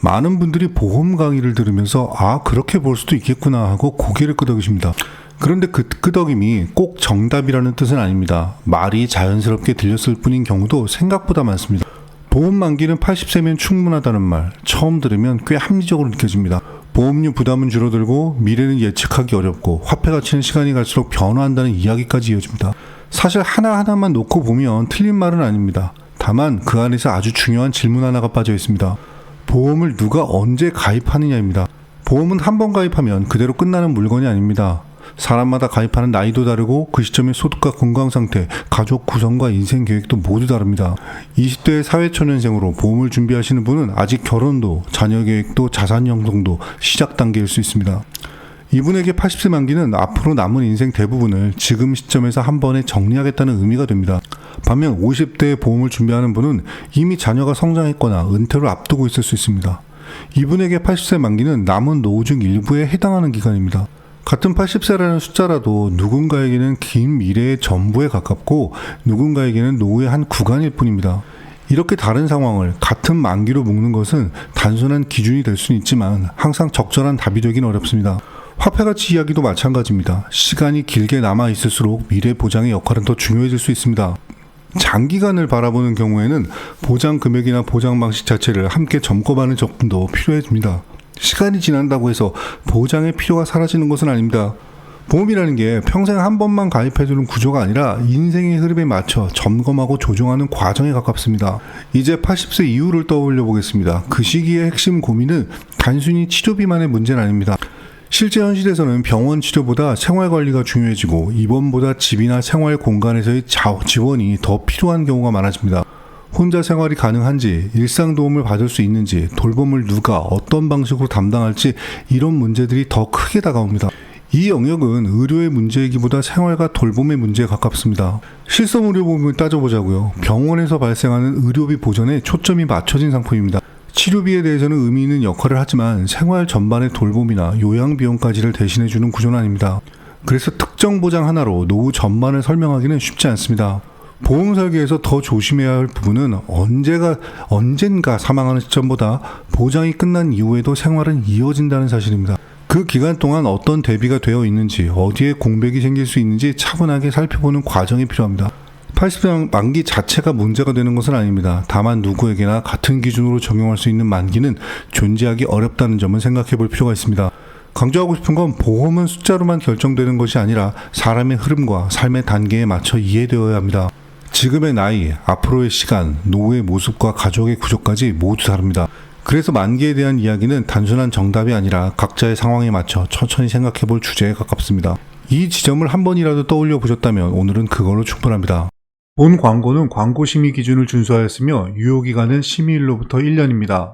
많은 분들이 보험 강의를 들으면서 그렇게 볼 수도 있겠구나 하고 고개를 끄덕이십니다. 그런데 그 끄덕임이 꼭 정답이라는 뜻은 아닙니다. 말이 자연스럽게 들렸을 뿐인 경우도 생각보다 많습니다. 보험 만기는 80세면 충분하다는 말, 처음 들으면 꽤 합리적으로 느껴집니다. 보험료 부담은 줄어들고 미래는 예측하기 어렵고 화폐 가치는 시간이 갈수록 변화한다는 이야기까지 이어집니다. 사실 하나하나만 놓고 보면 틀린 말은 아닙니다. 다만 그 안에서 아주 중요한 질문 하나가 빠져 있습니다. 보험을 누가 언제 가입하느냐입니다. 보험은 한 번 가입하면 그대로 끝나는 물건이 아닙니다. 사람마다 가입하는 나이도 다르고 그 시점의 소득과 건강상태, 가족 구성과 인생 계획도 모두 다릅니다. 20대의 사회초년생으로 보험을 준비하시는 분은 아직 결혼도, 자녀 계획도, 자산 형성도 시작 단계일 수 있습니다. 이분에게 80세 만기는 앞으로 남은 인생 대부분을 지금 시점에서 한 번에 정리하겠다는 의미가 됩니다. 반면 50대에 보험을 준비하는 분은 이미 자녀가 성장했거나 은퇴를 앞두고 있을 수 있습니다. 이분에게 80세 만기는 남은 노후 중 일부에 해당하는 기간입니다. 같은 80세라는 숫자라도 누군가에게는 긴 미래의 전부에 가깝고 누군가에게는 노후의 한 구간일 뿐입니다. 이렇게 다른 상황을 같은 만기로 묶는 것은 단순한 기준이 될 수는 있지만 항상 적절한 답이 되긴 어렵습니다. 화폐가치 이야기도 마찬가지입니다. 시간이 길게 남아있을수록 미래 보장의 역할은 더 중요해질 수 있습니다. 장기간을 바라보는 경우에는 보장 금액이나 보장 방식 자체를 함께 점검하는 접근도 필요해집니다. 시간이 지난다고 해서 보장의 필요가 사라지는 것은 아닙니다. 보험이라는 게 평생 한 번만 가입해두는 구조가 아니라 인생의 흐름에 맞춰 점검하고 조정하는 과정에 가깝습니다. 이제 80세 이후를 떠올려 보겠습니다. 그 시기의 핵심 고민은 단순히 치료비만의 문제는 아닙니다. 실제 현실에서는 병원 치료보다 생활관리가 중요해지고 입원보다 집이나 생활 공간에서의 지원이 더 필요한 경우가 많아집니다. 혼자 생활이 가능한지, 일상 도움을 받을 수 있는지, 돌봄을 누가 어떤 방식으로 담당할지 이런 문제들이 더 크게 다가옵니다. 이 영역은 의료의 문제이기보다 생활과 돌봄의 문제에 가깝습니다. 실손의료보험을 따져보자고요. 병원에서 발생하는 의료비 보전에 초점이 맞춰진 상품입니다. 치료비에 대해서는 의미 있는 역할을 하지만 생활 전반의 돌봄이나 요양비용까지를 대신해주는 구조는 아닙니다. 그래서 특정 보장 하나로 노후 전반을 설명하기는 쉽지 않습니다. 보험 설계에서 더 조심해야 할 부분은 언젠가 사망하는 시점보다 보장이 끝난 이후에도 생활은 이어진다는 사실입니다. 그 기간 동안 어떤 대비가 되어 있는지, 어디에 공백이 생길 수 있는지 차분하게 살펴보는 과정이 필요합니다. 80세 만기 자체가 문제가 되는 것은 아닙니다. 다만 누구에게나 같은 기준으로 적용할 수 있는 만기는 존재하기 어렵다는 점은 생각해 볼 필요가 있습니다. 강조하고 싶은 건 보험은 숫자로만 결정되는 것이 아니라 사람의 흐름과 삶의 단계에 맞춰 이해되어야 합니다. 지금의 나이, 앞으로의 시간, 노후의 모습과 가족의 구조까지 모두 다릅니다. 그래서 만기에 대한 이야기는 단순한 정답이 아니라 각자의 상황에 맞춰 천천히 생각해 볼 주제에 가깝습니다. 이 지점을 한 번이라도 떠올려 보셨다면 오늘은 그걸로 충분합니다. 본 광고는 광고 심의 기준을 준수하였으며 유효기간은 심의일로부터 1년입니다.